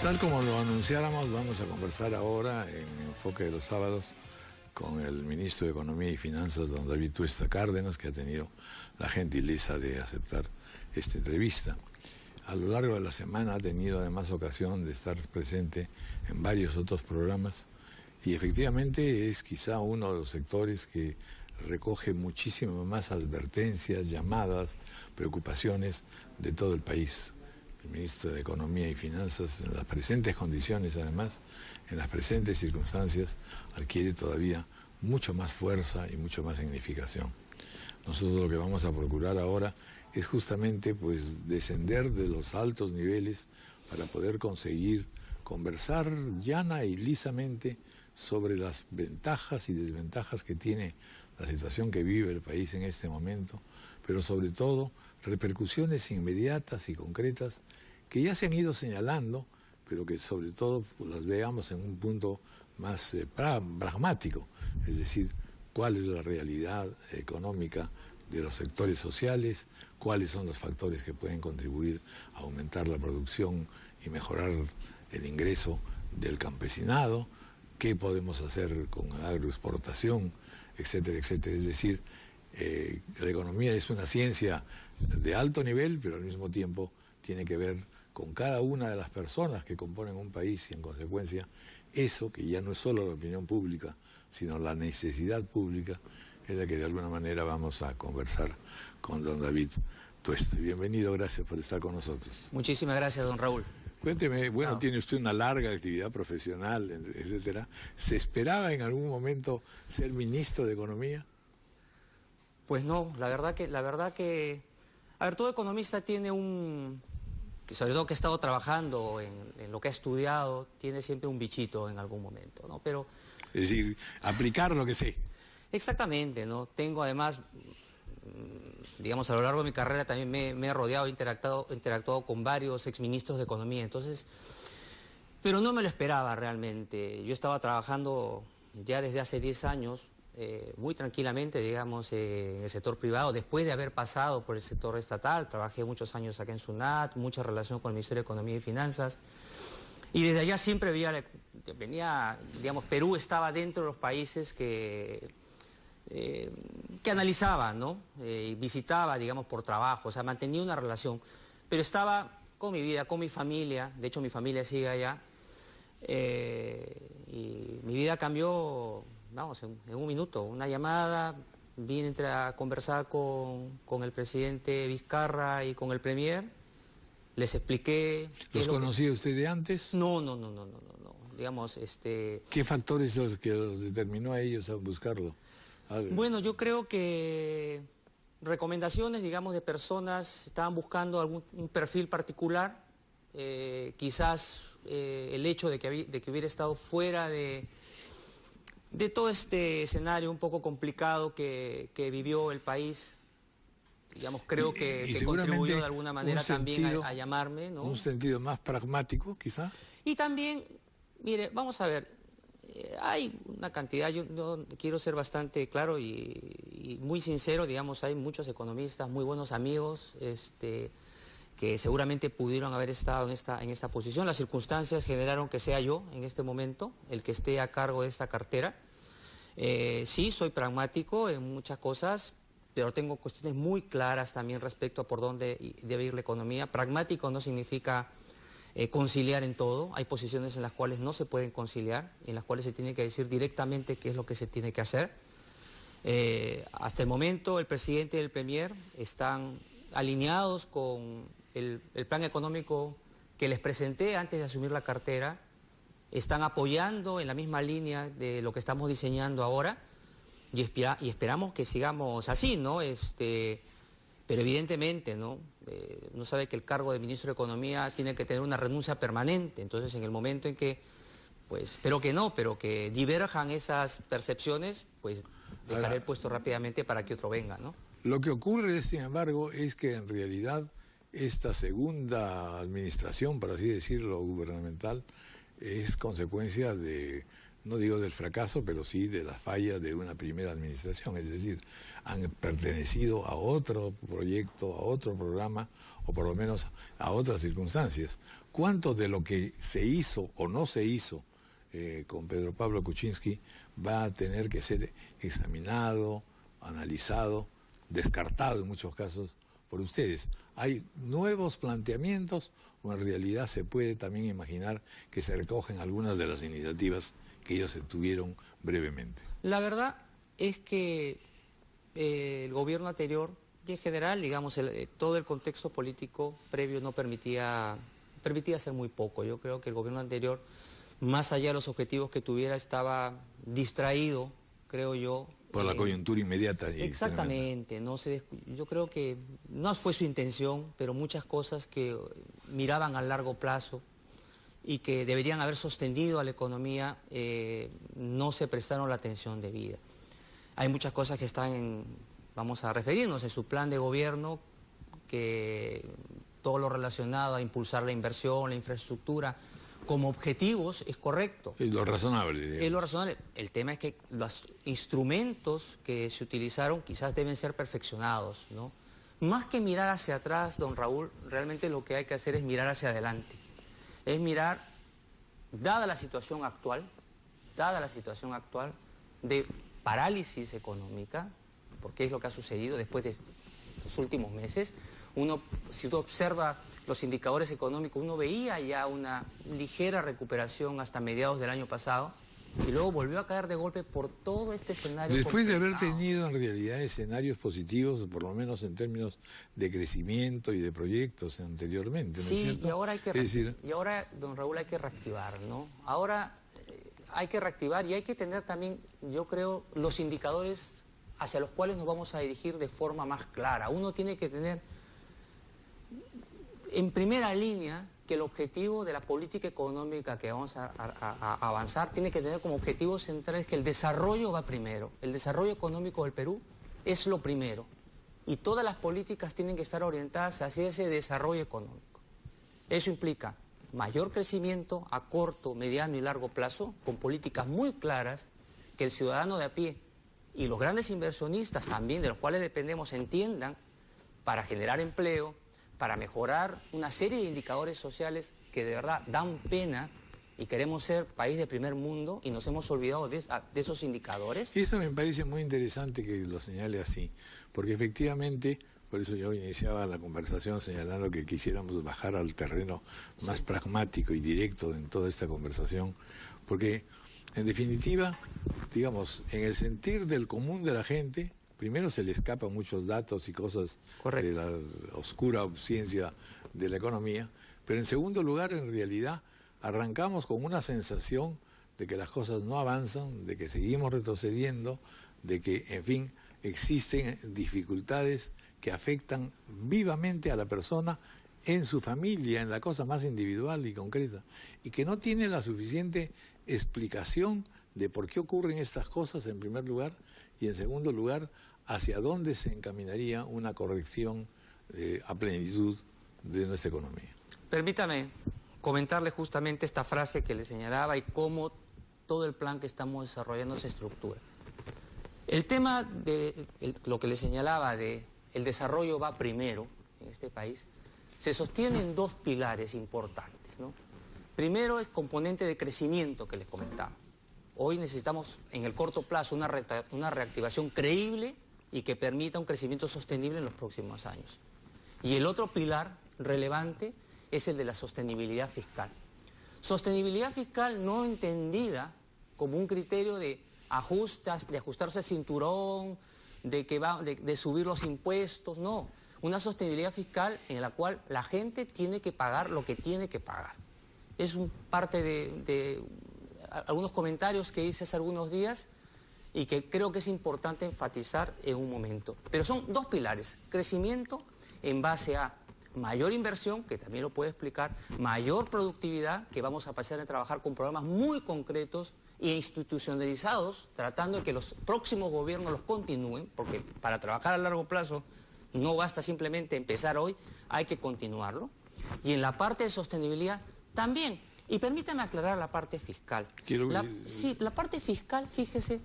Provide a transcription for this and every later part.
Tal como lo anunciáramos, vamos a conversar ahora en Enfoque de los Sábados con el ministro de Economía y Finanzas, don David Tuesta Cárdenas, que ha tenido la gentileza de aceptar esta entrevista. A lo largo de la semana ha tenido además ocasión de estar presente en varios otros programas y efectivamente es quizá uno de los sectores que recoge muchísimas más advertencias, llamadas, preocupaciones de todo el país. El ministro de Economía y Finanzas, en las presentes condiciones además, en las presentes circunstancias, adquiere todavía mucho más fuerza y mucho más significación. Nosotros lo que vamos a procurar ahora es justamente pues descender de los altos niveles para poder conseguir conversar llana y lisamente sobre las ventajas y desventajas que tiene la situación que vive el país en este momento, pero sobre todo repercusiones inmediatas y concretas que ya se han ido señalando, pero que sobre todo pues, las veamos en un punto más pragmático, es decir, cuál es la realidad económica de los sectores sociales, cuáles son los factores que pueden contribuir a aumentar la producción y mejorar el ingreso del campesinado, qué podemos hacer con agroexportación, etcétera, etcétera. Es decir, la economía es una ciencia de alto nivel, pero al mismo tiempo tiene que ver con cada una de las personas que componen un país y en consecuencia eso, que ya no es solo la opinión pública, sino la necesidad pública, es la que de alguna manera vamos a conversar con don David Tuesta. Bienvenido, gracias por estar con nosotros. Muchísimas gracias, don Raúl. Cuénteme, bueno, tiene usted una larga actividad profesional, etcétera. ¿Se esperaba en algún momento ser ministro de Economía? Pues no, la verdad que, a ver, todo economista tiene sobre todo que ha estado trabajando en lo que ha estudiado, tiene siempre un bichito en algún momento, ¿no? Pero... Es decir, aplicar lo que sé. Exactamente, ¿no? Tengo además, digamos, a lo largo de mi carrera también me he rodeado, interactuado con varios exministros de Economía, entonces, pero no me lo esperaba realmente. Yo estaba trabajando ya desde hace 10 años, muy tranquilamente, digamos, en el sector privado, después de haber pasado por el sector estatal. Trabajé muchos años acá en SUNAT, mucha relación con el Ministerio de Economía y Finanzas, y desde allá siempre venía, digamos, Perú estaba dentro de los países que analizaba, ¿no? Y visitaba, digamos, por trabajo, o sea, mantenía una relación, pero estaba con mi vida, con mi familia. De hecho mi familia sigue allá, y mi vida cambió, vamos, en un minuto. Una llamada, vine a conversar con el presidente Vizcarra y con el premier, les expliqué... ¿Los conocía usted de antes? No, digamos, ¿Qué factores los que los determinó a ellos a buscarlo? Bueno, yo creo que recomendaciones, digamos, de personas estaban buscando un perfil particular, quizás el hecho de que hubiera estado fuera de todo este escenario un poco complicado que vivió el país, digamos, creo que contribuyó de alguna manera también a llamarme, ¿no? Un sentido más pragmático, quizá. Y también, mire, vamos a ver, hay una cantidad, yo quiero ser bastante claro y muy sincero, digamos, hay muchos economistas, muy buenos amigos, que seguramente pudieron haber estado en esta posición. Las circunstancias generaron que sea yo, en este momento, el que esté a cargo de esta cartera. Sí, soy pragmático en muchas cosas, pero tengo cuestiones muy claras también respecto a por dónde debe ir la economía. Pragmático no significa conciliar en todo. Hay posiciones en las cuales no se pueden conciliar, en las cuales se tiene que decir directamente qué es lo que se tiene que hacer. Hasta el momento el presidente y el premier están alineados con el plan económico que les presenté antes de asumir la cartera, están apoyando en la misma línea de lo que estamos diseñando ahora y esperamos que sigamos así, ¿no? Pero evidentemente, ¿no? Uno sabe que el cargo de ministro de Economía tiene que tener una renuncia permanente, entonces en el momento en que, pues, pero que diverjan esas percepciones, pues dejaré el puesto rápidamente para que otro venga, ¿no? Lo que ocurre, sin embargo, es que en realidad esta segunda administración, por así decirlo, gubernamental, es consecuencia de no digo del fracaso, pero sí de la falla de una primera administración, es decir, han pertenecido a otro proyecto, a otro programa, o por lo menos a otras circunstancias. ¿Cuánto de lo que se hizo o no se hizo con Pedro Pablo Kuczynski va a tener que ser examinado, analizado, descartado en muchos casos por ustedes? ¿Hay nuevos planteamientos o en realidad se puede también imaginar que se recogen algunas de las iniciativas que ellos tuvieron brevemente? La verdad es que el gobierno anterior y en general, digamos, todo el contexto político previo no permitía hacer muy poco. Yo creo que el gobierno anterior, más allá de los objetivos que tuviera, estaba distraído, creo yo. Por la coyuntura inmediata. Exactamente. Yo creo que no fue su intención, pero muchas cosas que miraban a largo plazo y que deberían haber sostenido a la economía no se prestaron la atención debida. Hay muchas cosas que están vamos a referirnos en su plan de gobierno, que todo lo relacionado a impulsar la inversión, la infraestructura, como objetivos es correcto. Es lo razonable. Digamos. Es lo razonable. El tema es que los instrumentos que se utilizaron quizás deben ser perfeccionados, ¿no? Más que mirar hacia atrás, don Raúl, realmente lo que hay que hacer es mirar hacia adelante. Es mirar, dada la situación actual de parálisis económica, porque es lo que ha sucedido después de los últimos meses. Si uno observa los indicadores económicos, uno veía ya una ligera recuperación hasta mediados del año pasado y luego volvió a caer de golpe por todo este escenario. Después de haber tenido en realidad escenarios positivos, por lo menos en términos de crecimiento y de proyectos anteriormente, ¿no es cierto? Y ahora y ahora, don Raúl, hay que reactivar, ¿no? Ahora hay que reactivar y hay que tener también, yo creo, los indicadores hacia los cuales nos vamos a dirigir de forma más clara. Uno tiene que tener en primera línea que el objetivo de la política económica que vamos a avanzar tiene que tener como objetivo central que el desarrollo va primero. El desarrollo económico del Perú es lo primero. Y todas las políticas tienen que estar orientadas hacia ese desarrollo económico. Eso implica mayor crecimiento a corto, mediano y largo plazo, con políticas muy claras que el ciudadano de a pie y los grandes inversionistas también, de los cuales dependemos, entiendan, para generar empleo, para mejorar una serie de indicadores sociales que de verdad dan pena, y queremos ser país de primer mundo y nos hemos olvidado de esos indicadores. Y eso me parece muy interesante que lo señale así, porque efectivamente, por eso yo iniciaba la conversación señalando que quisiéramos bajar al terreno más pragmático y directo en toda esta conversación, porque en definitiva, digamos, en el sentir del común de la gente, primero se le escapan muchos datos y cosas de la oscura ciencia de la economía, pero en segundo lugar, en realidad, arrancamos con una sensación de que las cosas no avanzan, de que seguimos retrocediendo, de que, en fin, existen dificultades que afectan vivamente a la persona en su familia, en la cosa más individual y concreta, y que no tiene la suficiente explicación de por qué ocurren estas cosas en primer lugar, y en segundo lugar, hacia dónde se encaminaría una corrección a plenitud de nuestra economía. Permítame comentarle justamente esta frase que le señalaba y cómo todo el plan que estamos desarrollando se estructura. El tema de lo que le señalaba de el desarrollo va primero en este país, se sostiene en dos pilares importantes, ¿no? Primero es componente de crecimiento que les comentaba. Hoy necesitamos en el corto plazo una reactivación creíble y que permita un crecimiento sostenible en los próximos años. Y el otro pilar relevante es el de la sostenibilidad fiscal. Sostenibilidad fiscal no entendida como un criterio de ajustarse el cinturón, de subir los impuestos, no. Una sostenibilidad fiscal en la cual la gente tiene que pagar lo que tiene que pagar. Es parte de algunos comentarios que hice hace algunos días y que creo que es importante enfatizar en un momento. Pero son dos pilares: crecimiento en base a mayor inversión, que también lo puede explicar, mayor productividad, que vamos a pasar a trabajar con programas muy concretos e institucionalizados, tratando de que los próximos gobiernos los continúen, porque para trabajar a largo plazo no basta simplemente empezar hoy, hay que continuarlo. Y en la parte de sostenibilidad también Y permítame aclarar la parte fiscal. Sí, la parte fiscal, fíjese,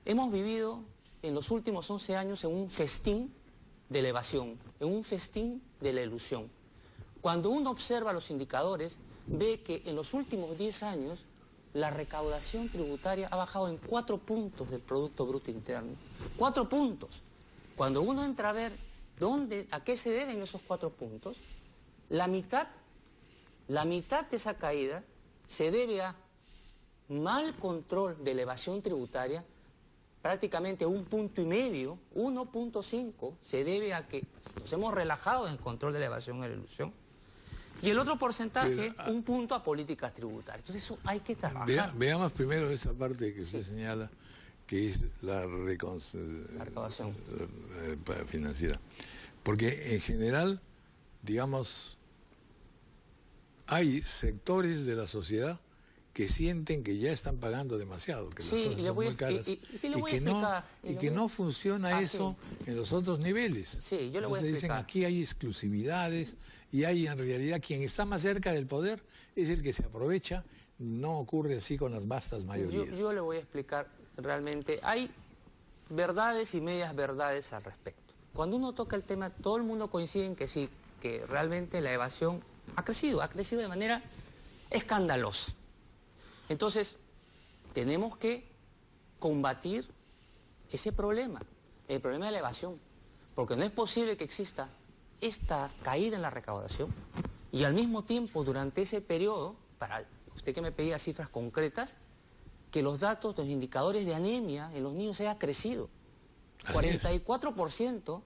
hemos vivido en los últimos 11 años en un festín de la evasión, en un festín de la elusión. Cuando uno observa los indicadores, ve que en los últimos 10 años la recaudación tributaria ha bajado en 4 puntos del Producto Bruto Interno. 4 puntos. Cuando uno entra a ver a qué se deben esos 4 puntos, la mitad de esa caída se debe a mal control de la evasión tributaria, prácticamente 1,5 puntos, 1,5, se debe a que nos hemos relajado en el control de la evasión y la elusión. Y el otro porcentaje, 1 punto a políticas tributarias. Entonces eso hay que trabajar. Veamos primero esa parte que usted señala, que es la recaudación financiera. Porque en general, digamos, hay sectores de la sociedad que sienten que ya están pagando demasiado, que las cosas son muy caras, y que no funciona eso en los otros niveles. Sí, yo le voy a explicar. Entonces dicen, aquí hay exclusividades, y hay en realidad quien está más cerca del poder es el que se aprovecha. No ocurre así con las vastas mayorías. Yo le voy a explicar realmente. Hay verdades y medias verdades al respecto. Cuando uno toca el tema, todo el mundo coincide en que sí, que realmente la evasión ha crecido de manera escandalosa. Entonces, tenemos que combatir ese problema, el problema de la evasión, porque no es posible que exista esta caída en la recaudación y al mismo tiempo durante ese periodo, para usted que me pedía cifras concretas, que los datos, los indicadores de anemia en los niños haya crecido 44%,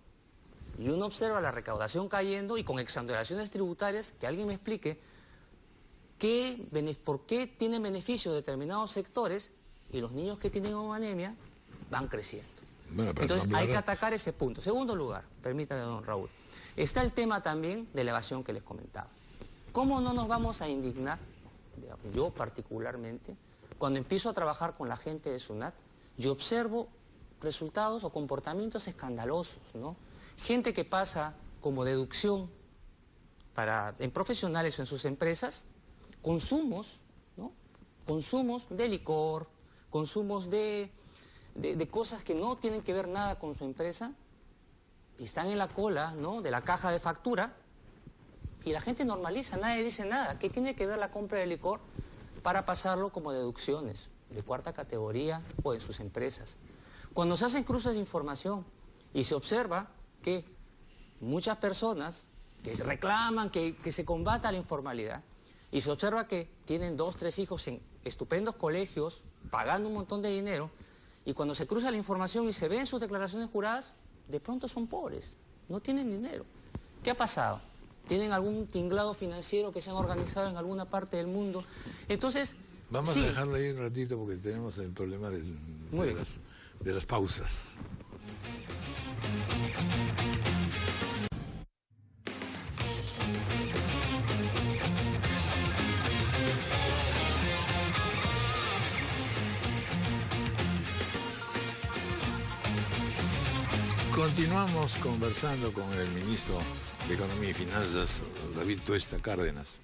y uno observa la recaudación cayendo y con exoneraciones tributarias, que alguien me explique por qué tienen beneficios determinados sectores y los niños que tienen anemia van creciendo. Bueno, entonces hay que atacar ese punto. Segundo lugar, permítame, don Raúl, está el tema también de la evasión que les comentaba. ¿Cómo no nos vamos a indignar, yo particularmente, cuando empiezo a trabajar con la gente de SUNAT, yo observo resultados o comportamientos escandalosos, ¿no? Gente que pasa como deducción en profesionales o en sus empresas, consumos, ¿no? Consumos de licor, consumos de cosas que no tienen que ver nada con su empresa, y están en la cola, ¿no?, de la caja de factura, y la gente normaliza, nadie dice nada. ¿Qué tiene que ver la compra de licor para pasarlo como deducciones de 4ª categoría o en sus empresas? Cuando se hacen cruces de información y se observa que muchas personas que reclaman que se combata la informalidad, y se observa que tienen 2, 3 hijos en estupendos colegios, pagando un montón de dinero, y cuando se cruza la información y se ven sus declaraciones juradas, de pronto son pobres, no tienen dinero. ¿Qué ha pasado? ¿Tienen algún tinglado financiero que se han organizado en alguna parte del mundo? Entonces, vamos a dejarlo ahí un ratito porque tenemos el problema de las pausas. Continuamos conversando con el ministro de Economía y Finanzas, David Tuesta Cárdenas.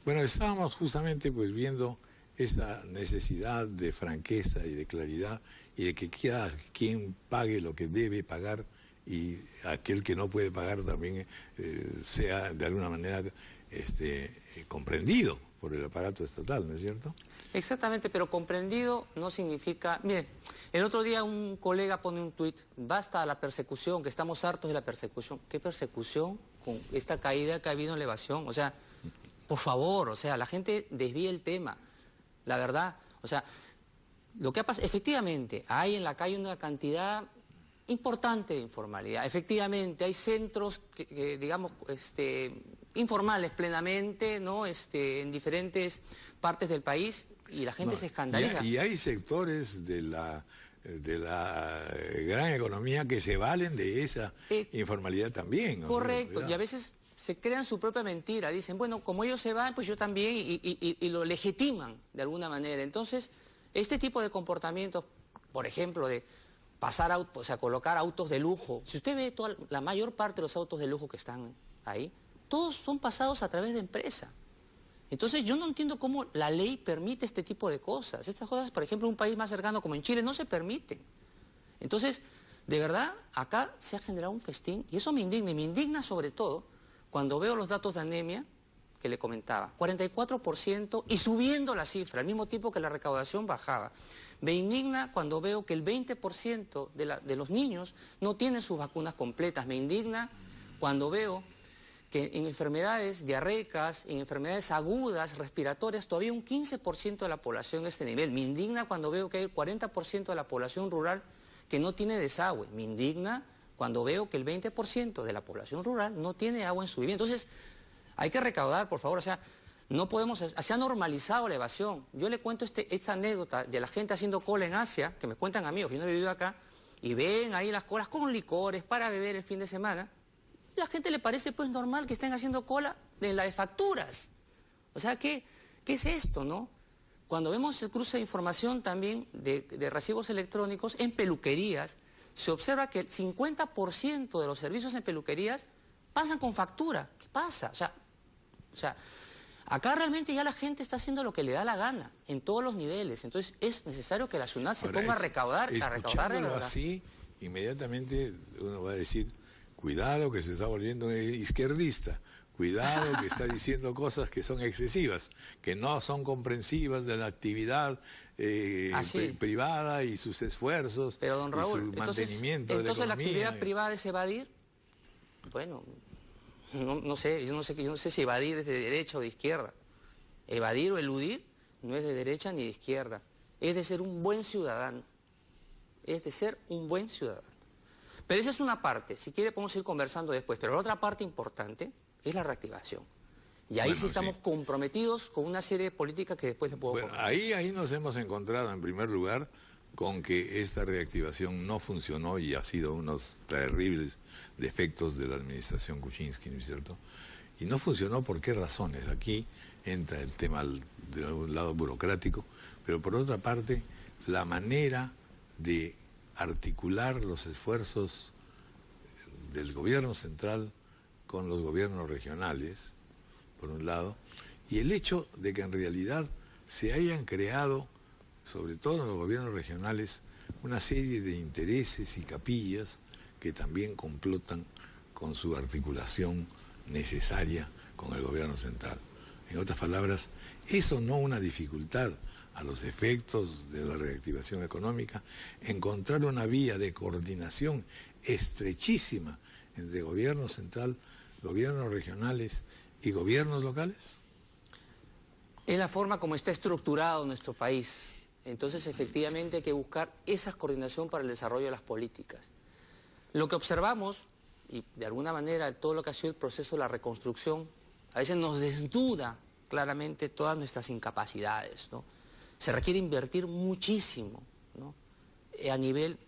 Bueno, estábamos justamente pues viendo esta necesidad de franqueza y de claridad y de que cada quien pague lo que debe pagar y aquel que no puede pagar también sea de alguna manera comprendido por el aparato estatal, ¿no es cierto? Exactamente, pero comprendido no significa... Mire, el otro día un colega pone un tuit, basta la persecución, que estamos hartos de la persecución. ¿Qué persecución con esta caída que ha habido en la evasión? O sea, por favor, o sea, la gente desvía el tema, la verdad. O sea, lo que ha pasado, efectivamente, hay en la calle una cantidad importante de informalidad. Efectivamente, hay centros que digamos, informales plenamente, ¿no? En diferentes partes del país, y la gente se escandaliza. Y hay sectores de la gran economía que se valen de esa informalidad también. Correcto, y a veces se crean su propia mentira. Dicen, bueno, como ellos se van, pues yo también, y lo legitiman de alguna manera. Entonces, este tipo de comportamientos, por ejemplo, de pasar o sea, colocar autos de lujo. Si usted ve la mayor parte de los autos de lujo que están ahí, todos son pasados a través de empresa. Entonces yo no entiendo cómo la ley permite este tipo de cosas. Estas cosas, por ejemplo, en un país más cercano como en Chile, no se permiten. Entonces, de verdad, acá se ha generado un festín y eso me indigna. Y me indigna sobre todo cuando veo los datos de anemia que le comentaba. 44% y subiendo la cifra, al mismo tiempo que la recaudación bajaba. Me indigna cuando veo que el 20% de los niños no tienen sus vacunas completas. Me indigna cuando veo que en enfermedades diarreicas, en enfermedades agudas, respiratorias, todavía un 15% de la población a este nivel. Me indigna cuando veo que hay el 40% de la población rural que no tiene desagüe. Me indigna cuando veo que el 20% de la población rural no tiene agua en su vivienda. Entonces, hay que recaudar, por favor, o sea, no podemos, se ha normalizado la evasión. Yo le cuento esta anécdota de la gente haciendo cola en Asia, que me cuentan amigos, yo no he vivido acá, y ven ahí las colas con licores para beber el fin de semana. Y a la gente le parece pues normal que estén haciendo cola en la de facturas. O sea, ¿qué es esto, no? Cuando vemos el cruce de información también de recibos electrónicos en peluquerías, se observa que el 50% de los servicios en peluquerías pasan con factura. ¿Qué pasa? O sea, acá realmente ya la gente está haciendo lo que le da la gana, en todos los niveles. Entonces es necesario que la SUNAT se ponga a recaudar de verdad. Así, inmediatamente uno va a decir, cuidado que se está volviendo izquierdista, cuidado que está diciendo cosas que son excesivas, que no son comprensivas de la actividad privada y sus esfuerzos. Pero don Raúl, y su mantenimiento entonces de la economía. ¿La actividad privada es evadir? Bueno, no sé, yo no sé si evadir es de derecha o de izquierda. Evadir o eludir no es de derecha ni de izquierda, es de ser un buen ciudadano, es de ser un buen ciudadano. Pero esa es una parte, si quiere podemos ir conversando después, pero la otra parte importante es la reactivación. Y ahí sí estamos comprometidos con una serie de políticas que después le puedo comentar. Ahí nos hemos encontrado en primer lugar con que esta reactivación no funcionó y ha sido unos terribles defectos de la administración Kuczynski, ¿no es cierto? Y no funcionó por qué razones. Aquí entra el tema de un lado burocrático, pero por otra parte la manera de articular los esfuerzos del gobierno central con los gobiernos regionales, por un lado, y el hecho de que en realidad se hayan creado, sobre todo en los gobiernos regionales, una serie de intereses y capillas que también complotan con su articulación necesaria con el gobierno central. En otras palabras, eso no una dificultad a los efectos de la reactivación económica, encontrar una vía de coordinación estrechísima entre gobierno central, gobiernos regionales y gobiernos locales. Es la forma como está estructurado nuestro país. Entonces, efectivamente, hay que buscar esa coordinación para el desarrollo de las políticas. Lo que observamos, y de alguna manera todo lo que ha sido el proceso de la reconstrucción, a veces nos desnuda claramente todas nuestras incapacidades, ¿no? Se requiere invertir muchísimo, ¿no?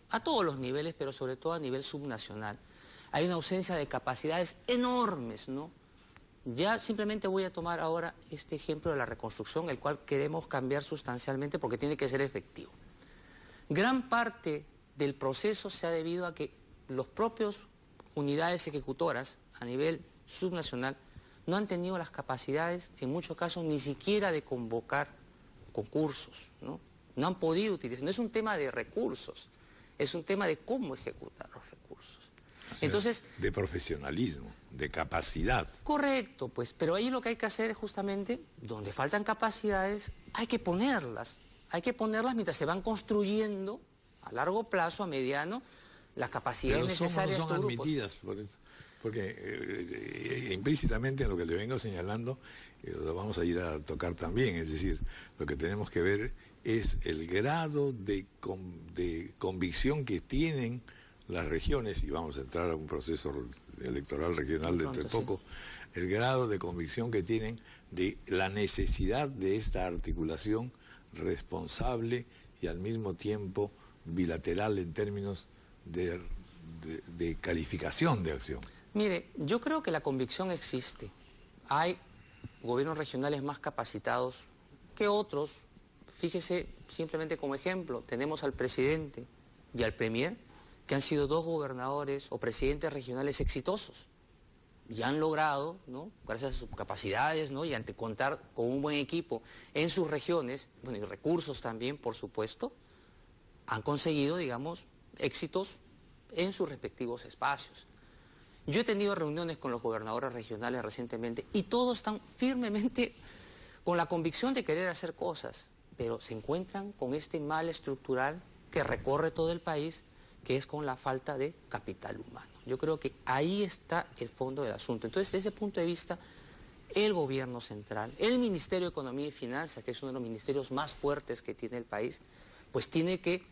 A todos los niveles, pero sobre todo a nivel subnacional. Hay una ausencia de capacidades enormes, ¿no? Ya simplemente voy a tomar ahora este ejemplo de la reconstrucción, el cual queremos cambiar sustancialmente porque tiene que ser efectivo. Gran parte del proceso se ha debido a que los propios unidades ejecutoras a nivel subnacional no han tenido las capacidades, en muchos casos, ni siquiera de convocar concursos, ¿no? No han podido utilizar. No es un tema de recursos, es un tema de cómo ejecutar los recursos. Entonces, de profesionalismo, de capacidad. Correcto, pues, pero ahí lo que hay que hacer es justamente, donde faltan capacidades, hay que ponerlas mientras se van construyendo a largo plazo, a mediano, las capacidades necesarias de estos grupos. Admitidas porque implícitamente en lo que le vengo señalando, lo vamos a ir a tocar también, es decir, lo que tenemos que ver es el grado de convicción que tienen las regiones, y vamos a entrar a un proceso electoral regional dentro de poco, sí. El grado de convicción que tienen de la necesidad de esta articulación responsable y al mismo tiempo bilateral en términos de calificación de acción. Mire, yo creo que la convicción existe. Hay gobiernos regionales más capacitados que otros. Fíjese, simplemente como ejemplo, tenemos al presidente y al premier, que han sido dos gobernadores o presidentes regionales exitosos. y han logrado, ¿no?, gracias a sus capacidades, ¿no?, y ante contar con un buen equipo en sus regiones, bueno, y recursos también, por supuesto, han conseguido, digamos, éxitos en sus respectivos espacios. Yo he tenido reuniones con los gobernadores regionales recientemente y todos están firmemente con la convicción de querer hacer cosas, pero se encuentran con este mal estructural que recorre todo el país, que es con la falta de capital humano. Yo creo que ahí está el fondo del asunto. Entonces, desde ese punto de vista, el gobierno central, el Ministerio de Economía y Finanzas, que es uno de los ministerios más fuertes que tiene el país, pues tiene que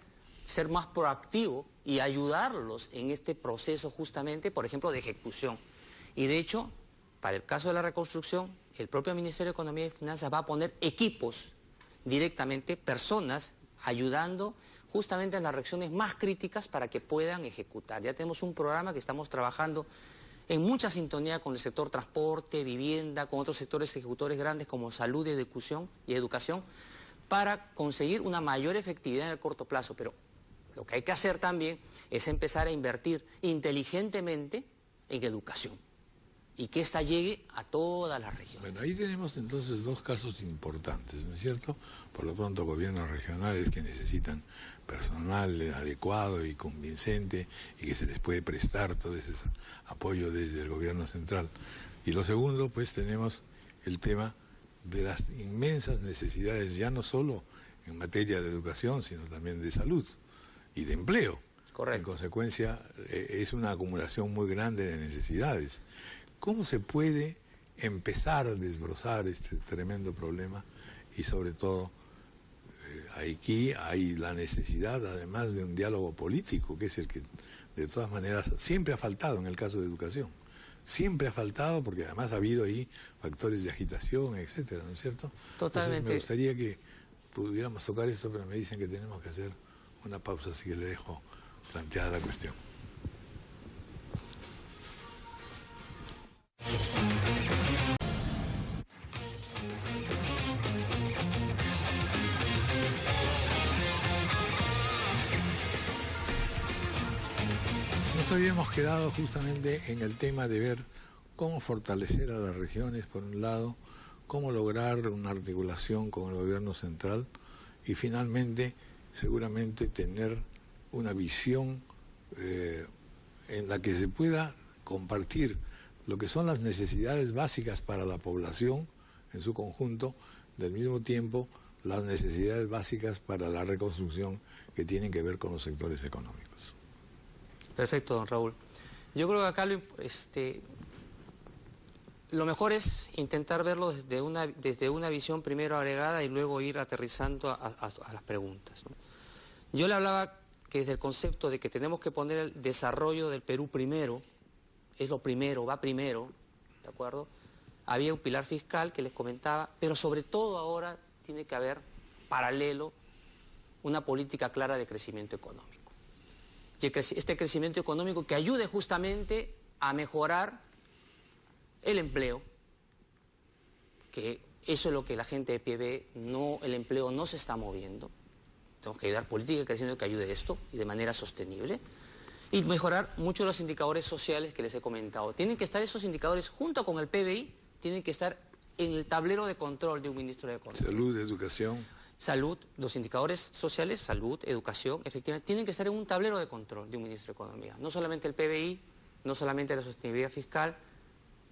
ser más proactivo y ayudarlos en este proceso justamente, por ejemplo, de ejecución. Y de hecho, para el caso de la reconstrucción, el propio Ministerio de Economía y Finanzas va a poner equipos directamente, personas ayudando justamente en las regiones más críticas para que puedan ejecutar. Ya tenemos un programa que estamos trabajando en mucha sintonía con el sector transporte, vivienda, con otros sectores ejecutores grandes como salud, educación, para conseguir una mayor efectividad en el corto plazo. Pero lo que hay que hacer también es empezar a invertir inteligentemente en educación y que ésta llegue a todas las regiones. Bueno, ahí tenemos entonces dos casos importantes, ¿no es cierto? Por lo pronto, gobiernos regionales que necesitan personal adecuado y convincente y que se les puede prestar todo ese apoyo desde el gobierno central. Y lo segundo, pues tenemos el tema de las inmensas necesidades, ya no solo en materia de educación, sino también de salud y de empleo. Correcto. En consecuencia, es una acumulación muy grande de necesidades. ¿Cómo se puede empezar a desbrozar este tremendo problema? Y sobre todo, aquí hay la necesidad, además de un diálogo político, que es el que, de todas maneras, siempre ha faltado en el caso de educación. Siempre ha faltado, porque además ha habido ahí factores de agitación, etcétera, ¿no es cierto? Totalmente. Entonces, me gustaría que pudiéramos tocar esto, pero me dicen que tenemos que hacer una pausa, así que le dejo planteada la cuestión. Nos habíamos quedado justamente en el tema de ver cómo fortalecer a las regiones, por un lado, cómo lograr una articulación con el gobierno central y finalmente, seguramente, tener una visión en la que se pueda compartir lo que son las necesidades básicas para la población en su conjunto, del mismo tiempo las necesidades básicas para la reconstrucción que tienen que ver con los sectores económicos. Perfecto, don Raúl. Yo creo que acá lo mejor es intentar verlo desde una visión primero agregada y luego ir aterrizando a las preguntas, ¿no? Yo le hablaba que desde el concepto de que tenemos que poner el desarrollo del Perú primero, es lo primero, va primero, ¿de acuerdo? Había un pilar fiscal que les comentaba, pero sobre todo ahora tiene que haber paralelo una política clara de crecimiento económico. Y este crecimiento económico que ayude justamente a mejorar el empleo, que eso es lo que la gente de pie ve, el empleo no se está moviendo. Tenemos que ayudar política de crecimiento que ayude esto y de manera sostenible. Y mejorar mucho los indicadores sociales que les he comentado. Tienen que estar esos indicadores junto con el PBI, tienen que estar en el tablero de control de un ministro de Economía. Salud, educación. Salud, los indicadores sociales, salud, educación, efectivamente, tienen que estar en un tablero de control de un ministro de Economía. No solamente el PBI, no solamente la sostenibilidad fiscal,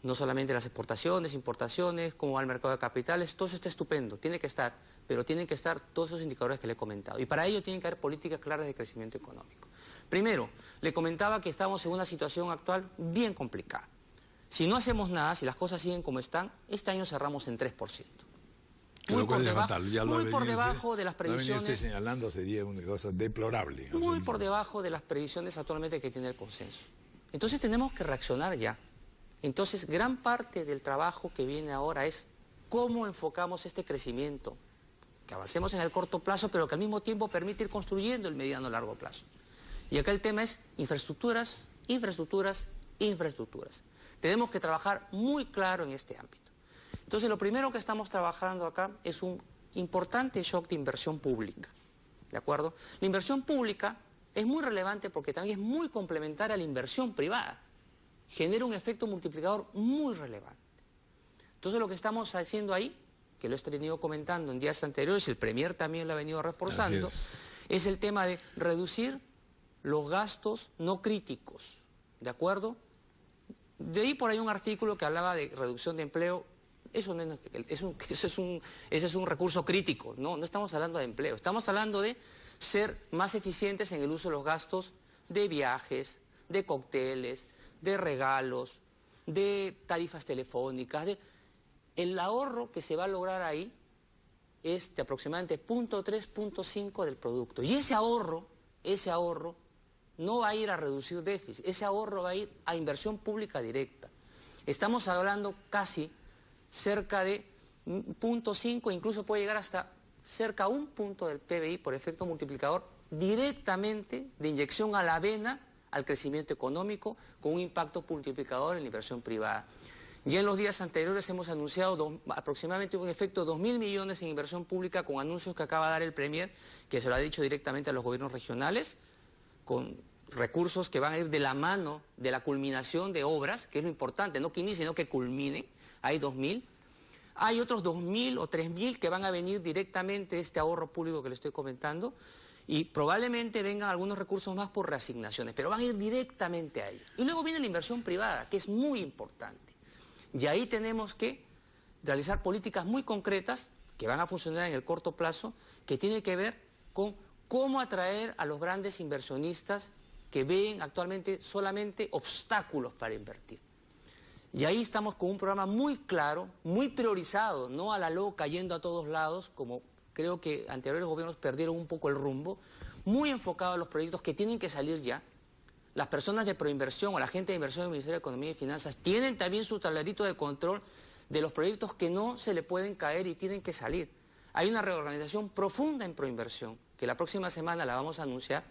no solamente las exportaciones, importaciones, cómo va el mercado de capitales, todo eso está estupendo, tiene que estar, pero tienen que estar todos esos indicadores que le he comentado. Y para ello tienen que haber políticas claras de crecimiento económico. Primero, le comentaba que estamos en una situación actual bien complicada. Si no hacemos nada, si las cosas siguen como están, este año cerramos en 3%. Muy por debajo de las previsiones. Lo que usted señalando sería una cosa deplorable. Muy por debajo de las previsiones actualmente que tiene el consenso. Entonces tenemos que reaccionar ya. Entonces gran parte del trabajo que viene ahora es cómo enfocamos este crecimiento, que avancemos en el corto plazo, pero que al mismo tiempo permite ir construyendo el mediano y largo plazo. Y acá el tema es infraestructuras, infraestructuras, infraestructuras. Tenemos que trabajar muy claro en este ámbito. Entonces, lo primero que estamos trabajando acá es un importante shock de inversión pública, ¿de acuerdo? La inversión pública es muy relevante porque también es muy complementaria a la inversión privada. genera un efecto multiplicador muy relevante. Entonces lo que estamos haciendo ahí, que lo he venido comentando en días anteriores, el Premier también lo ha venido reforzando, es el tema de reducir los gastos no críticos, ¿de acuerdo? De ahí por ahí un artículo que hablaba de reducción de empleo. Eso no ese es un recurso crítico, no estamos hablando de empleo, estamos hablando de ser más eficientes en el uso de los gastos de viajes, de cócteles, de regalos, de tarifas telefónicas. El ahorro que se va a lograr ahí es de aproximadamente 0.3, 0.5 del producto. Y ese ahorro no va a ir a reducir déficit, ese ahorro va a ir a inversión pública directa. Estamos hablando casi cerca de 0.5, incluso puede llegar hasta cerca a 1 punto del PBI por efecto multiplicador, directamente de inyección a la vena al crecimiento económico, con un impacto multiplicador en la inversión privada. Ya en los días anteriores hemos anunciado aproximadamente un efecto de 2.000 millones en inversión pública con anuncios que acaba de dar el Premier, que se lo ha dicho directamente a los gobiernos regionales, con recursos que van a ir de la mano de la culminación de obras, que es lo importante, no que inicien, sino que culminen. Hay 2.000. Hay otros 2.000 o 3.000 que van a venir directamente de este ahorro público que le estoy comentando, y probablemente vengan algunos recursos más por reasignaciones, pero van a ir directamente ahí. Y luego viene la inversión privada, que es muy importante. Y ahí tenemos que realizar políticas muy concretas que van a funcionar en el corto plazo, que tienen que ver con cómo atraer a los grandes inversionistas que ven actualmente solamente obstáculos para invertir. Y ahí estamos con un programa muy claro, muy priorizado, no a la loca yendo a todos lados, como creo que anteriores gobiernos perdieron un poco el rumbo, muy enfocado a los proyectos que tienen que salir ya. Las personas de proinversión o la gente de inversión del Ministerio de Economía y Finanzas tienen también su tablerito de control de los proyectos que no se le pueden caer y tienen que salir. Hay una reorganización profunda en proinversión, que la próxima semana la vamos a anunciar,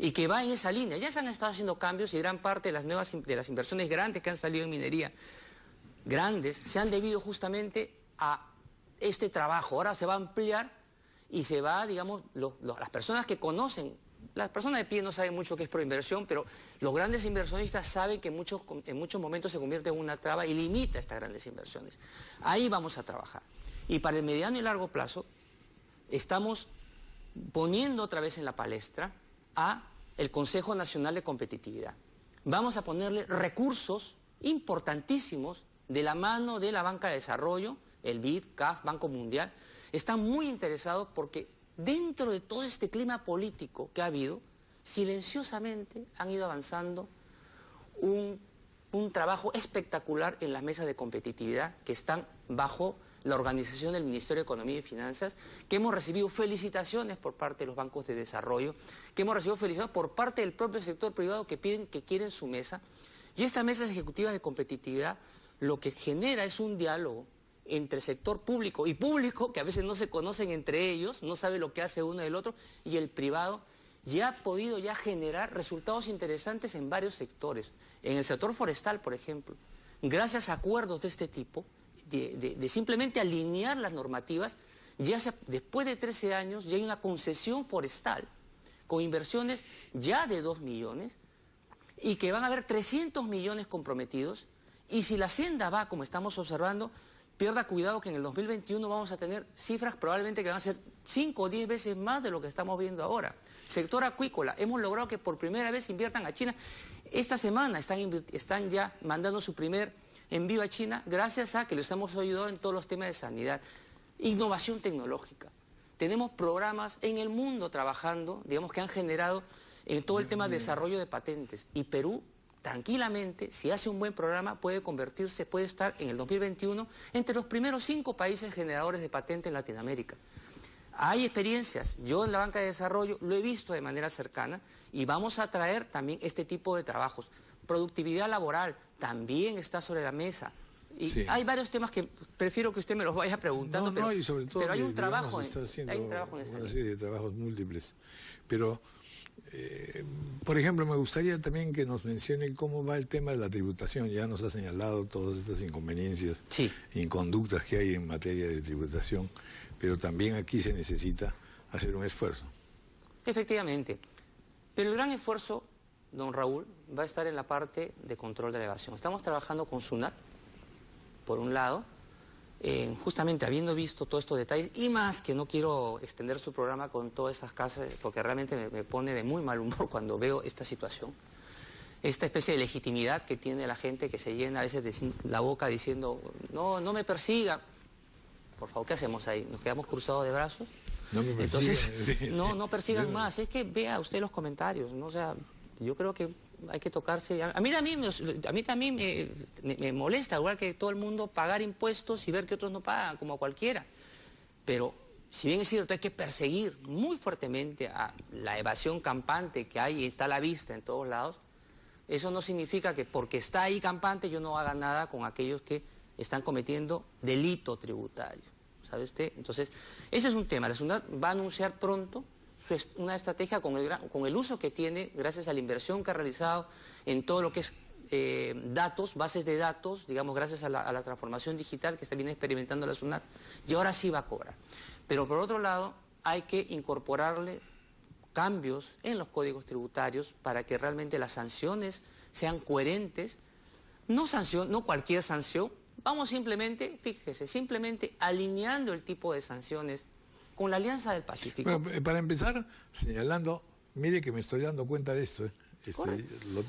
y que va en esa línea. Ya se han estado haciendo cambios y gran parte de las inversiones grandes que han salido en minería, grandes, se han debido justamente a este trabajo. Ahora se va a ampliar y se va, digamos, las personas que conocen, las personas de pie no saben mucho qué es proinversión, pero los grandes inversionistas saben que en muchos momentos se convierte en una traba y limita estas grandes inversiones. Ahí vamos a trabajar. Y para el mediano y largo plazo estamos poniendo otra vez en la palestra a el Consejo Nacional de Competitividad. Vamos a ponerle recursos importantísimos de la mano de la Banca de Desarrollo, el BID, CAF, Banco Mundial. Están muy interesados porque dentro de todo este clima político que ha habido, silenciosamente han ido avanzando un trabajo espectacular en las mesas de competitividad que están bajo la organización del Ministerio de Economía y Finanzas, que hemos recibido felicitaciones por parte de los bancos de desarrollo, que hemos recibido felicitaciones por parte del propio sector privado que quieren su mesa. Y esta mesa ejecutiva de competitividad lo que genera es un diálogo entre el sector público y público, que a veces no se conocen entre ellos, no sabe lo que hace uno del otro, y el privado, ya ha podido generar resultados interesantes en varios sectores. En el sector forestal, por ejemplo, gracias a acuerdos de este tipo, de simplemente alinear las normativas, después de 13 años ya hay una concesión forestal con inversiones ya de 2 millones y que van a haber 300 millones comprometidos, y si la senda va como estamos observando, pierda cuidado que en el 2021 vamos a tener cifras probablemente que van a ser 5 o 10 veces más de lo que estamos viendo ahora. Sector acuícola, hemos logrado que por primera vez inviertan a China. Esta semana están ya mandando su primer envío a China gracias a que les hemos ayudado en todos los temas de sanidad. Innovación tecnológica. Tenemos programas en el mundo trabajando, digamos, que han generado en todo el tema de desarrollo de patentes. Y Perú, tranquilamente, si hace un buen programa, puede estar en el 2021 entre los primeros 5 países generadores de patentes en Latinoamérica. Hay experiencias, yo en la banca de desarrollo lo he visto de manera cercana y vamos a traer también este tipo de trabajos. Productividad laboral también está sobre la mesa. Y sí, hay varios temas que prefiero que usted me los vaya preguntando, y sobre todo pero hay un trabajo, está haciendo hay un trabajo en esa una serie de trabajos múltiples. Pero, por ejemplo, me gustaría también que nos mencione cómo va el tema de la tributación. Ya nos ha señalado todas estas inconveniencias, sí, inconductas que hay en materia de tributación, pero también aquí se necesita hacer un esfuerzo. Efectivamente, pero el gran esfuerzo don Raúl, va a estar en la parte de control de la evasión. Estamos trabajando con SUNAT, por un lado, justamente habiendo visto todos estos detalles, y más que no quiero extender su programa con todas estas casas, porque realmente me pone de muy mal humor cuando veo esta situación. Esta especie de legitimidad que tiene la gente que se llena a veces la boca diciendo, no, no me persiga. Por favor, ¿qué hacemos ahí? ¿Nos quedamos cruzados de brazos? No me persigan. Entonces, no persigan más. Es que vea usted los comentarios, ¿no? O sea, yo creo que hay que tocarse. A mí también me molesta, igual que todo el mundo, pagar impuestos y ver que otros no pagan, como cualquiera. Pero, si bien es cierto, hay que perseguir muy fuertemente a la evasión campante que hay y está a la vista en todos lados. Eso no significa que porque está ahí campante yo no haga nada con aquellos que están cometiendo delito tributario. ¿Sabe usted? Entonces, ese es un tema. La SUNAT va a anunciar pronto una estrategia con el uso que tiene, gracias a la inversión que ha realizado en todo lo que es datos, bases de datos, digamos, gracias a la transformación digital que está bien experimentando la SUNAT, y ahora sí va a cobrar. Pero por otro lado, hay que incorporarle cambios en los códigos tributarios para que realmente las sanciones sean coherentes, no cualquier sanción, vamos simplemente, fíjese, simplemente alineando el tipo de sanciones con la Alianza del Pacífico. Bueno, para empezar, señalando, mire que me estoy dando cuenta de esto,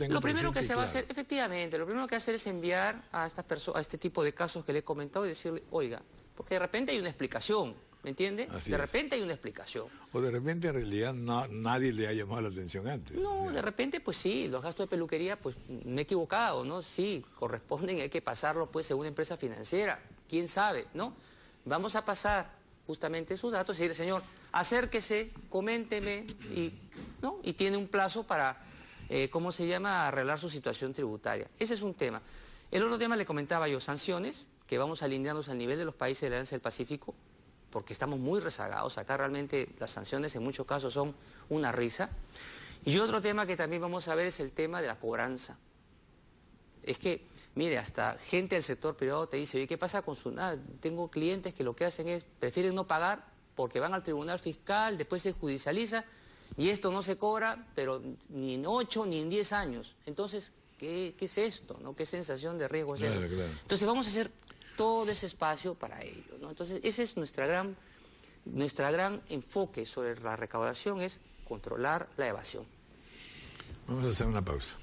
Lo primero que se va a hacer, efectivamente, lo primero que va a hacer es enviar a estas personas, a este tipo de casos que le he comentado y decirle, oiga, porque de repente hay una explicación, ¿me entiende? De repente hay una explicación. O de repente en realidad nadie le ha llamado la atención antes. No, de repente pues sí, los gastos de peluquería pues me he equivocado, ¿no? Sí, corresponden, hay que pasarlo pues en una empresa financiera, quién sabe, ¿no? Vamos a pasar justamente sus datos y decirle, señor, acérquese, coménteme y tiene un plazo para, ¿cómo se llama?, arreglar su situación tributaria. Ese es un tema. El otro tema le comentaba yo, sanciones, que vamos alineándonos al nivel de los países de la Alianza del Pacífico, porque estamos muy rezagados. Acá realmente las sanciones en muchos casos son una risa. Y otro tema que también vamos a ver es el tema de la cobranza. Es que, mire, hasta gente del sector privado te dice, oye, ¿qué pasa con SUNAT? Tengo clientes que lo que hacen es, prefieren no pagar porque van al tribunal fiscal, después se judicializa y esto no se cobra, pero ni en 8 ni en 10 años. Entonces, ¿qué es esto? ¿No? ¿Qué sensación de riesgo es eso? Claro. Entonces vamos a hacer todo ese espacio para ello, ¿no? Entonces, ese es nuestra gran enfoque sobre la recaudación, es controlar la evasión. Vamos a hacer una pausa.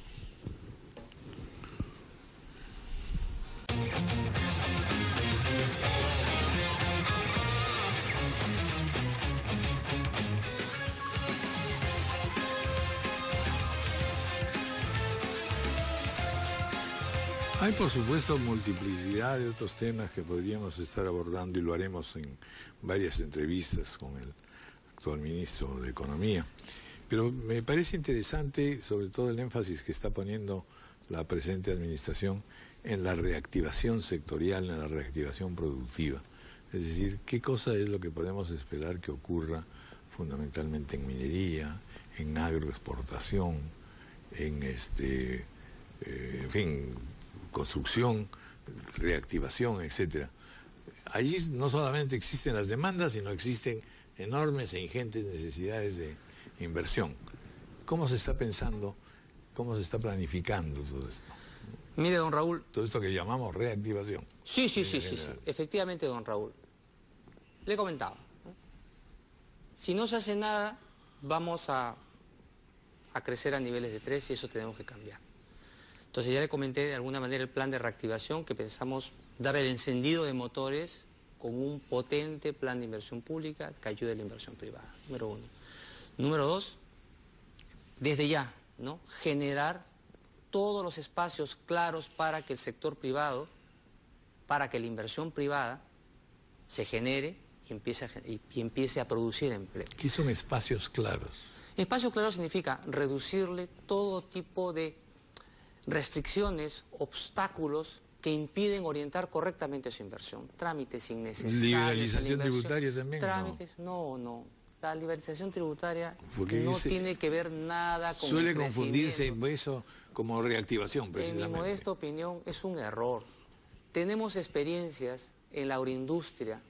Hay, por supuesto, multiplicidad de otros temas que podríamos estar abordando y lo haremos en varias entrevistas con el actual ministro de Economía. Pero me parece interesante, sobre todo, el énfasis que está poniendo la presente administración en la reactivación sectorial, en la reactivación productiva. Es decir, ¿qué cosa es lo que podemos esperar que ocurra fundamentalmente en minería, en agroexportación, en fin, construcción, reactivación, etcétera? Allí no solamente existen las demandas, sino existen enormes e ingentes necesidades de inversión. ¿Cómo se está pensando, cómo se está planificando todo esto? Mire, don Raúl. Todo esto que llamamos reactivación. Sí. Efectivamente, don Raúl. Le he comentado, ¿no? Si no se hace nada, vamos a crecer a niveles de 3 y eso tenemos que cambiar. Entonces ya le comenté de alguna manera el plan de reactivación que pensamos dar el encendido de motores con un potente plan de inversión pública que ayude a la inversión privada, número 1. Número 2, desde ya, ¿no?, generar todos los espacios claros para que el sector privado, para que la inversión privada se genere y empiece a producir empleo. ¿Qué son espacios claros? Espacios claros significa reducirle todo tipo de restricciones, obstáculos que impiden orientar correctamente su inversión. Trámites innecesarios. ¿Liberalización tributaria también? Trámites, no. La liberalización tributaria no tiene que ver nada con suele confundirse eso como reactivación, precisamente. En mi modesta opinión, es un error. Tenemos experiencias en la agroindustria.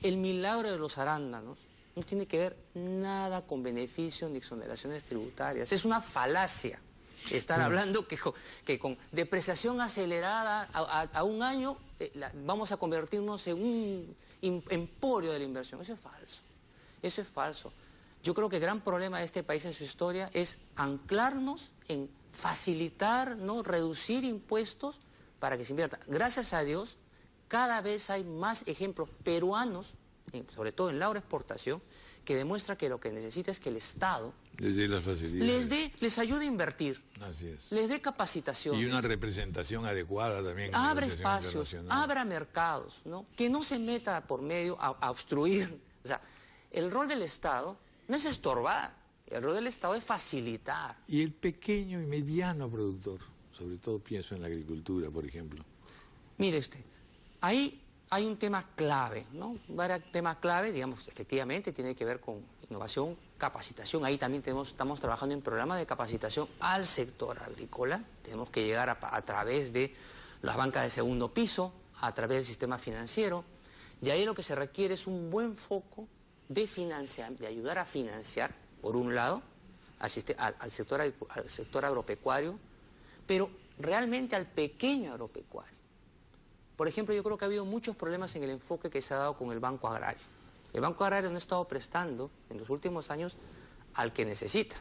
El milagro de los arándanos no tiene que ver nada con beneficios ni exoneraciones tributarias. Es una falacia. estar hablando que con depreciación acelerada a un año vamos a convertirnos en un emporio de la inversión. Eso es falso. Eso es falso. Yo creo que el gran problema de este país en su historia es anclarnos en facilitar, ¿no?, reducir impuestos para que se invierta. Gracias a Dios, cada vez hay más ejemplos peruanos, sobre todo en la agroexportación, que demuestra que lo que necesita es que el Estado les dé las facilidades. Les ayude a invertir. Así es. Les dé capacitaciones. Y una representación adecuada también. Abra espacios, abra mercados, ¿no? Que no se meta por medio a obstruir. O sea, el rol del Estado no es estorbar, el rol del Estado es facilitar. Y el pequeño y mediano productor, sobre todo pienso en la agricultura, por ejemplo. Mire usted, ahí hay un tema clave, ¿no? Varios temas clave, digamos, efectivamente tiene que ver con innovación, capacitación. Ahí también estamos trabajando en programas de capacitación al sector agrícola. Tenemos que llegar a través de las bancas de segundo piso, a través del sistema financiero. Y ahí lo que se requiere es un buen foco de financiar, de ayudar a financiar, por un lado, al sector agropecuario, pero realmente al pequeño agropecuario. Por ejemplo, yo creo que ha habido muchos problemas en el enfoque que se ha dado con el Banco Agrario. El Banco Agrario no ha estado prestando en los últimos años al que necesita.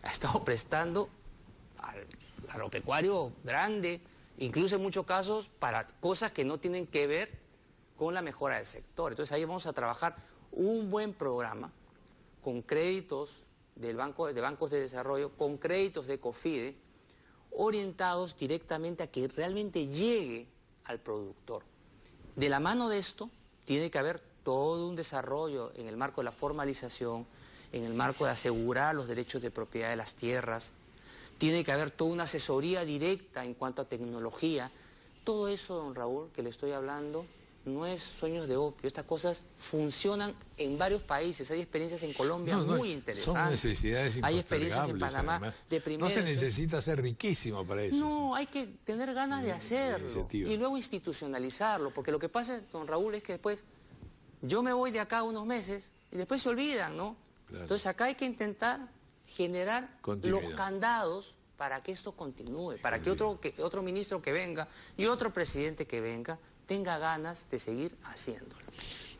Ha estado prestando al agropecuario grande, incluso en muchos casos para cosas que no tienen que ver con la mejora del sector. Entonces ahí vamos a trabajar un buen programa con créditos de bancos de desarrollo, con créditos de COFIDE, orientados directamente a que realmente llegue al productor. De la mano de esto tiene que haber todo un desarrollo en el marco de la formalización, en el marco de asegurar los derechos de propiedad de las tierras, tiene que haber toda una asesoría directa en cuanto a tecnología. Todo eso, don Raúl, que le estoy hablando, no es sueños de opio. Estas cosas funcionan en varios países. Hay experiencias en Colombia muy interesantes. Son necesidades impostergables. Hay experiencias en Panamá de no se necesita ser riquísimo para eso. No, hay que tener ganas de hacerlo y luego institucionalizarlo. Porque lo que pasa, don Raúl, es que después yo me voy de acá unos meses y después se olvidan, ¿no? Claro. Entonces acá hay que intentar generar los candados para que esto continúe, para que otro ministro que venga y otro presidente que venga tenga ganas de seguir haciéndolo.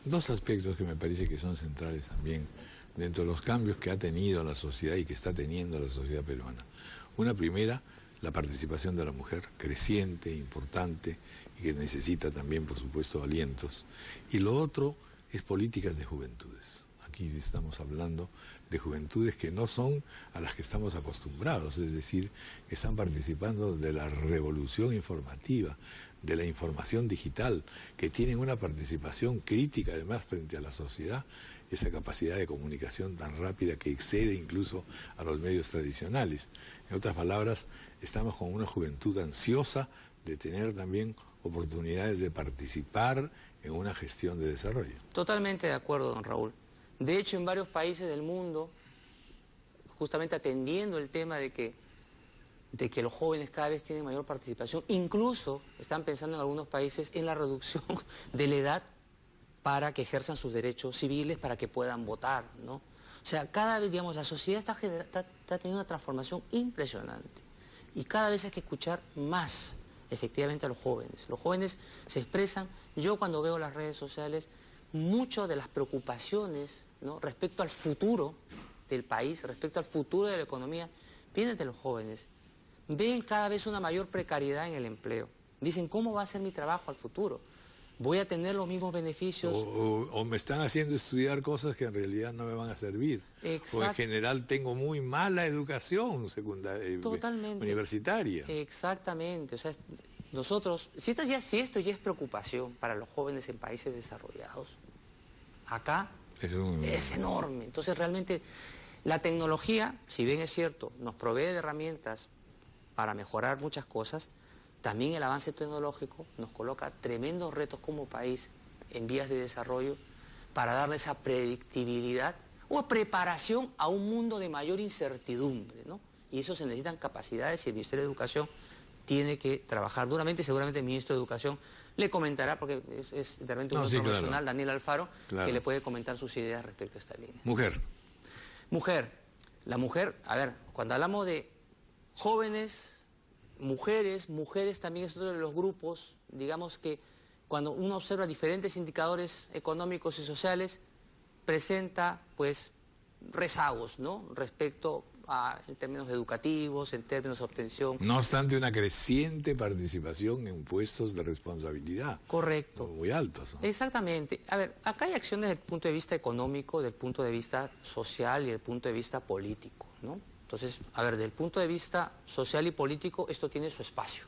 Dos aspectos que me parece que son centrales también dentro de los cambios que ha tenido la sociedad y que está teniendo la sociedad peruana. Una primera, la participación de la mujer, creciente, importante, y que necesita también, por supuesto, alientos. Y lo otro es políticas de juventudes. Aquí estamos hablando de juventudes que no son a las que estamos acostumbrados, es decir, que están participando de la revolución informativa, de la información digital, que tienen una participación crítica además frente a la sociedad, esa capacidad de comunicación tan rápida que excede incluso a los medios tradicionales. En otras palabras, estamos con una juventud ansiosa de tener también oportunidades de participar en una gestión de desarrollo. Totalmente de acuerdo, don Raúl. De hecho, en varios países del mundo, justamente atendiendo el tema de que los jóvenes cada vez tienen mayor participación, incluso están pensando en algunos países en la reducción de la edad para que ejerzan sus derechos civiles, para que puedan votar, ¿no? O sea, cada vez, digamos, la sociedad está teniendo una transformación impresionante y cada vez hay que escuchar más, efectivamente, a los jóvenes. Los jóvenes se expresan. Yo cuando veo las redes sociales, muchas de las preocupaciones, ¿no?, respecto al futuro del país, respecto al futuro de la economía, vienen de los jóvenes. Ven cada vez una mayor precariedad en el empleo. Dicen, ¿cómo va a ser mi trabajo al futuro? ¿Voy a tener los mismos beneficios? O me están haciendo estudiar cosas que en realidad no me van a servir. Exacto. O en general tengo muy mala educación secundaria, universitaria. Exactamente. O sea, nosotros, si esto ya es preocupación para los jóvenes en países desarrollados, acá es enorme. Entonces realmente la tecnología, si bien es cierto, nos provee de herramientas para mejorar muchas cosas, también el avance tecnológico nos coloca tremendos retos como país en vías de desarrollo para darle esa predictibilidad o preparación a un mundo de mayor incertidumbre, ¿no? Y eso se necesitan capacidades y el Ministerio de Educación tiene que trabajar duramente. Seguramente el Ministro de Educación le comentará, porque es realmente un profesional, claro. Daniel Alfaro, claro, que le puede comentar sus ideas respecto a esta línea. Mujer. La mujer, a ver, cuando hablamos de jóvenes, mujeres también es otro de los grupos, digamos que cuando uno observa diferentes indicadores económicos y sociales, presenta pues rezagos, ¿no? Respecto en términos educativos, en términos de obtención. No obstante, una creciente participación en puestos de responsabilidad. Correcto. Muy altos, ¿no? Exactamente. A ver, acá hay acciones desde el punto de vista económico, desde el punto de vista social y desde el punto de vista político, ¿no? Entonces, a ver, desde el punto de vista social y político, esto tiene su espacio.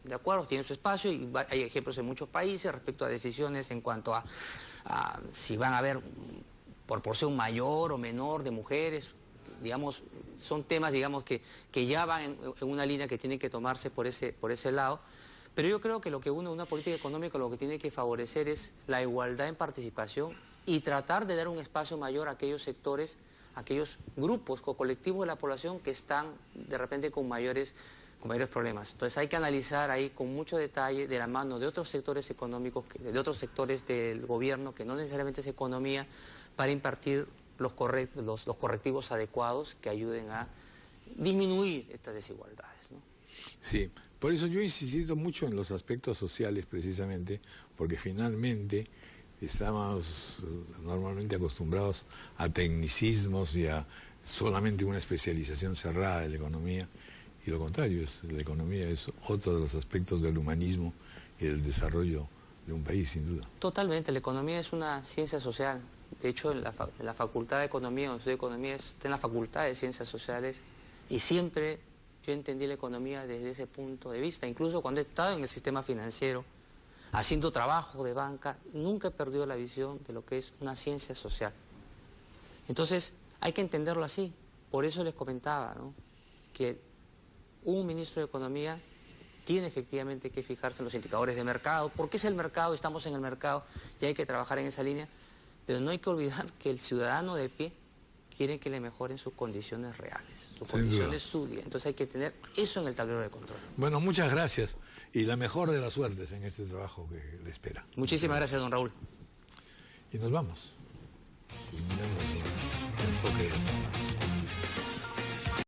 ¿De acuerdo? Tiene su espacio y hay ejemplos en muchos países respecto a decisiones en cuanto a si van a haber proporción mayor o menor de mujeres, digamos, son temas, digamos, que ya van en una línea que tiene que tomarse por ese lado. Pero yo creo que lo que una política económica lo que tiene que favorecer es la igualdad en participación y tratar de dar un espacio mayor a aquellos sectores, a aquellos grupos o colectivos de la población que están de repente con mayores problemas. Entonces hay que analizar ahí con mucho detalle de la mano de otros sectores económicos, de otros sectores del gobierno, que no necesariamente es economía, para impartir los correctivos adecuados que ayuden a disminuir estas desigualdades, ¿no? Sí, por eso yo he insistido mucho en los aspectos sociales precisamente, porque finalmente estamos normalmente acostumbrados a tecnicismos y a solamente una especialización cerrada de la economía, y lo contrario, la economía es otro de los aspectos del humanismo y del desarrollo de un país, sin duda. Totalmente, la economía es una ciencia social. De hecho, en la Facultad de Economía, donde estudio Economía, está en la Facultad de Ciencias Sociales, y siempre yo entendí la economía desde ese punto de vista. Incluso cuando he estado en el sistema financiero, haciendo trabajo de banca, nunca he perdido la visión de lo que es una ciencia social. Entonces, hay que entenderlo así. Por eso les comentaba, ¿no?, que un ministro de Economía tiene efectivamente que fijarse en los indicadores de mercado, porque es el mercado, estamos en el mercado y hay que trabajar en esa línea. Pero no hay que olvidar que el ciudadano de pie quiere que le mejoren sus condiciones reales, sus condiciones su día. Entonces hay que tener eso en el tablero de control. Bueno, muchas gracias y la mejor de las suertes en este trabajo que le espera. Muchísimas gracias, don Raúl. Y nos vamos. Culminamos el enfoque de los temas.